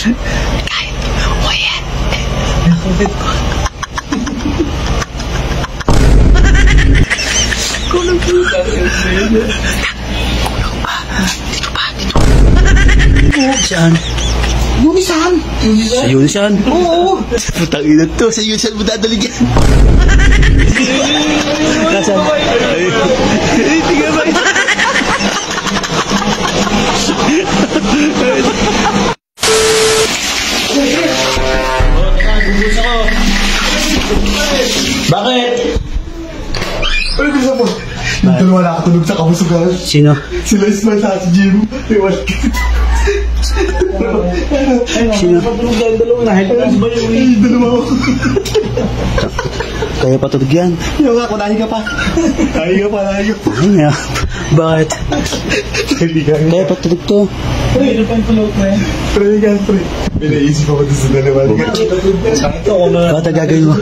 Kahit mo yan. Kulong puta. Dito pa. Saan? Yunisan. Sa Yunisan? Oo. Putang ina to, sa Yunisan mo dadalig yan. Nasaan? Ay, tingnan ba? Bakit? Ano gusto mo? Yung dalawa nakatulog sa kamusugan. Sino? Sila Ismail sa si Jim. Iwan ka. Sino? Dalawa ako. Kaya patulog yan. Yung ako, nahin ka pa. Nahin ka pa. Ay nga. Bakit? Kaya patulog to. Pre, ano pa yung pulot na yan? Pre, yan, pre. Pinaisip ako doon sa dalawa. Sakto ako na. Bakit ang gagawin mo?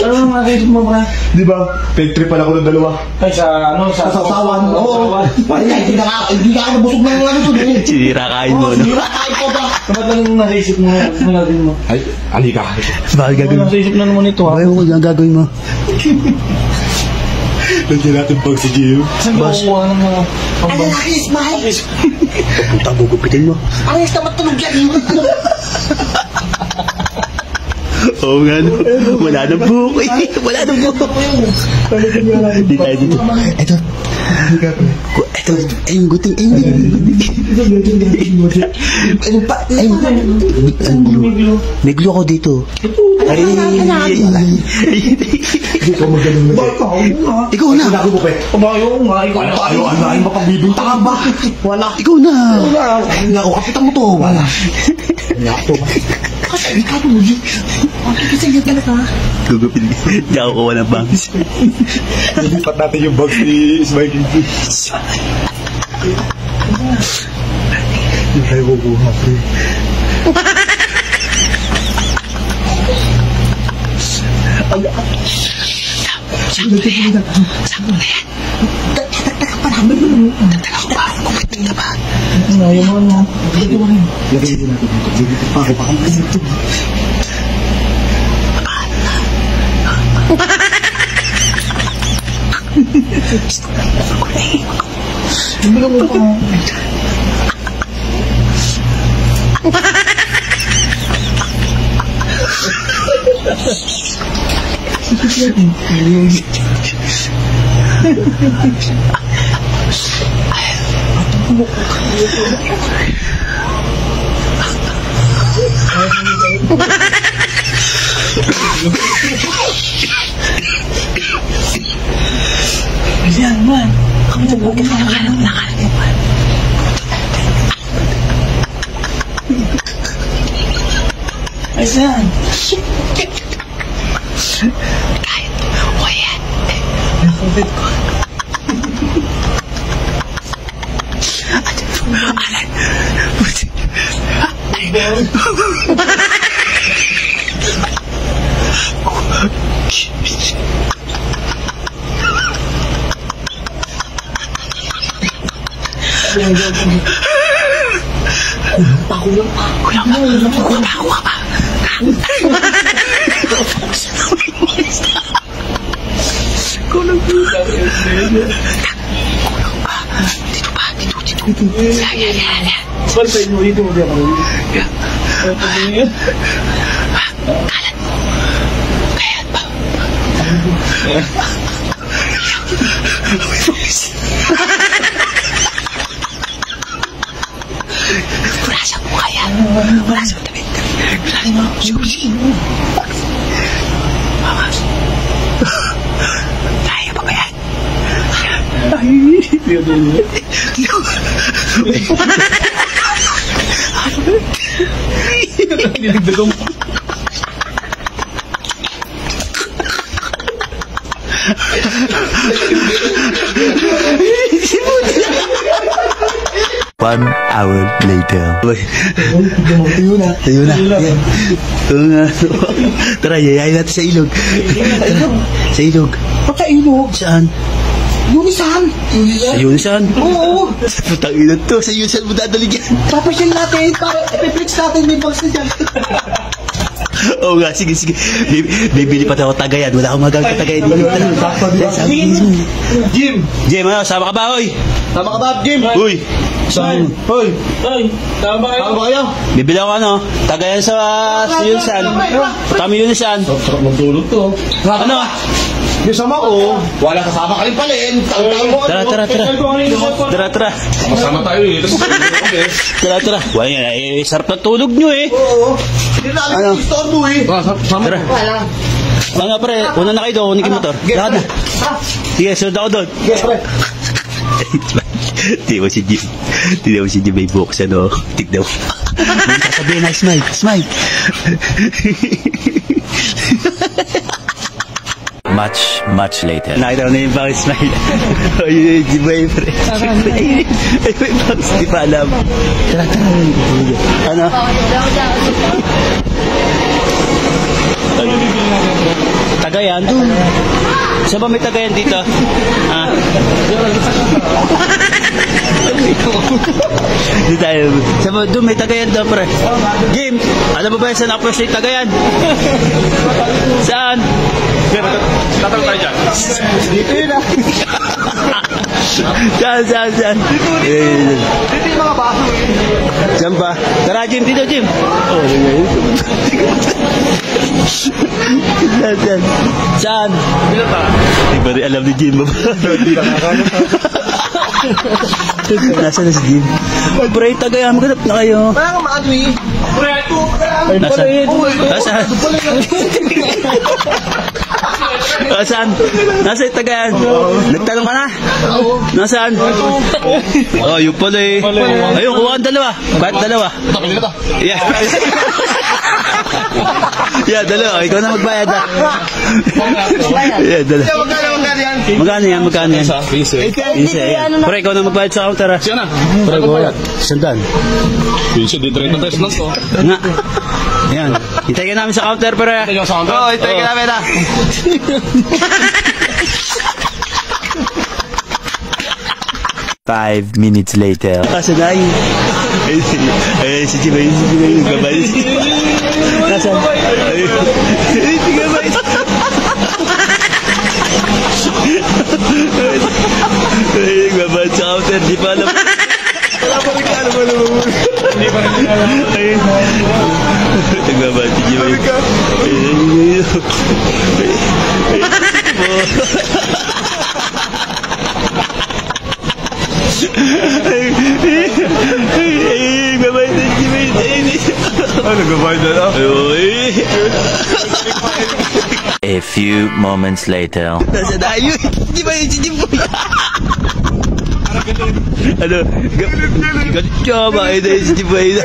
Ano ang makikita mo, pre? Di ba? Pag-tripan ako ng dalawa. Ay, sa sausawan. Oo. Hindi ka nabusog na yung ano to. Sinira kain mo, no? Sinira kain ko ba? Kapag lang naisip mo, natin mo. Ay, alika. Bakit gagawin mo? Naisip na naman ito, ha? Bakit mo kung ang gagawin mo? Nandiyan natin pag si Jim. Boss. Ano laki, Ismail? Pupunta mo, gupitin mo. Alis na matulog yan. Oo nga, no? Wala nang buhok eh. Wala nang buhok. Hindi tayo dito. Ito. Ito. Ayun, guting. Ayun pa. Ayun. May glue ako dito. Ay. Ikaw magaling na. Ikaw na. Ayaw nga. Ano mapagbibintangan ba? Wala. Ikaw na. Wala. Kapitan mo to. Wala. Kasi ikaw mo yun. Kasi yun talaga. Gugupin. Hindi ako kuha ng bangs. Nalipat natin yung bags ni Ismail Kinti. Hindi tayo kukuha, pre. Saan mo na yan? Dagdaga pa namin. Dagdaga ko pa. Kumitin na ba? Ayaw mo na. Lagay din natin dito. Dito pa ako. Bakit kasi ito? Hindi ka mo pa. Ayan, man. Kamu na bukin mo nakalang man. Ayan. Kahit mo yan. Nakapit ko. Alan. Kulang pa. Kulang puta. Dito. Yan. Bantay mo dito mo diyan ako. Kalat mo. Kaya't ba? Purasan mo kaya. Purasan mo damit. Purasan mo. Susi. Mama. Kaya pa ba yan? Ay, Dinigdagang pa. One hour later. Tayo na. Tara, yayain natin sa ilog. Sa ilog. Baka ilog. Saan? Unisan. Sa Yunisan. Oo. Putang ina to. Sa Yunisan mo dadalig yan. Papasyal natin. Para ipiplex natin. May bangs na dyan. Oo nga, sige. Bibili pa ako Tagayan. Wala akong magagamit sa Tagayan dito. Jim! Jim, ano, sama ka ba, oy? Tama ka ba, Jim? Uy, saan? Hoy! Tama ba kayo? Bibili ako ano, Tagayan sa Yunisan. Kami Yunisan. Sarap ng tulog to. Ano? Yung sama ko, wala kasama ka rin pala eh. Tara. Kasama tayo eh. Tara. Wala yan, sarap ng tulog nyo eh. Oo. Hindi na alam yung istorbo eh. Sama Tara. Mga pre, una na kayo doon, unikin motor. Lakad na. Sige, sunod ako doon. Yes, pre. Di mo si Jim may buksan o. Tignan mo. May sasabihin na, smile. Much later. Nakita ko na yung bang smile. O yun yung Jim may pre. Ay, may bangs, di pa alam. Tara. Ano? Tagayan doon. Saan ba may Tagayan dito? Ah. Doon tayo. Saan ba doon may Tagayan doon, pre? Jim, alam mo ba saan nakapos yung Tagayan? Saan? Tatal tayo dyan. Dito yun ah. Saan? Dito yung mga baso eh. Saan ba? Tara, Jim, dito, Jim. Saan? Bilang ka? Di ba rin alam ni Jim ba? Nasaan na si Jim? Pre, Tagayan, maghanap na kayo. Wala kang maadwi. Pre, ito. Nasaan? Nasaan? Nasaan yung Tagayan? Nagtanong ka na? Nasaan? Oh, yung pala eh. Ayun, kuha kang dalawa. Kahit dalawa. Yeah. Yeah, dalawa. Ikaw na magbayad ha. Yeah, dalawa. Magkano yan? Isa. Pre, ikaw na magbayad sa counter ha. Siya na. Pre, kuha. Sandaan. Pinsa, di 30 pesos lang to. Nga. Ayan. Hintay ka namin sa counter, pre. Hintay ka sa counter? Oo, hintay ka namin ha. 5 minutes later. Nasaan na yun? Ay, si Jimay. Gabay. Nasaan? Ay, si Gabay. Ay, gabay sa counter. Di pa alam. Wala pa rin ka, alam mo. Hindi pa rin ka alam. Ay, nagbabay si Jimay. Ay, babay na si Jimay. Ano, gabay na lang? A few moments later. Nasaan na yun? Di ba yun si Jimboy? Ano? Galit ka ba? Ay, dahil si Jimboy.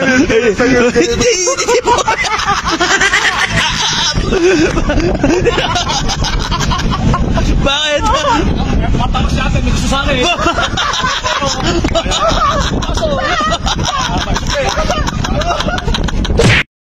Bakit? Matapos natin, may gusto sa akin.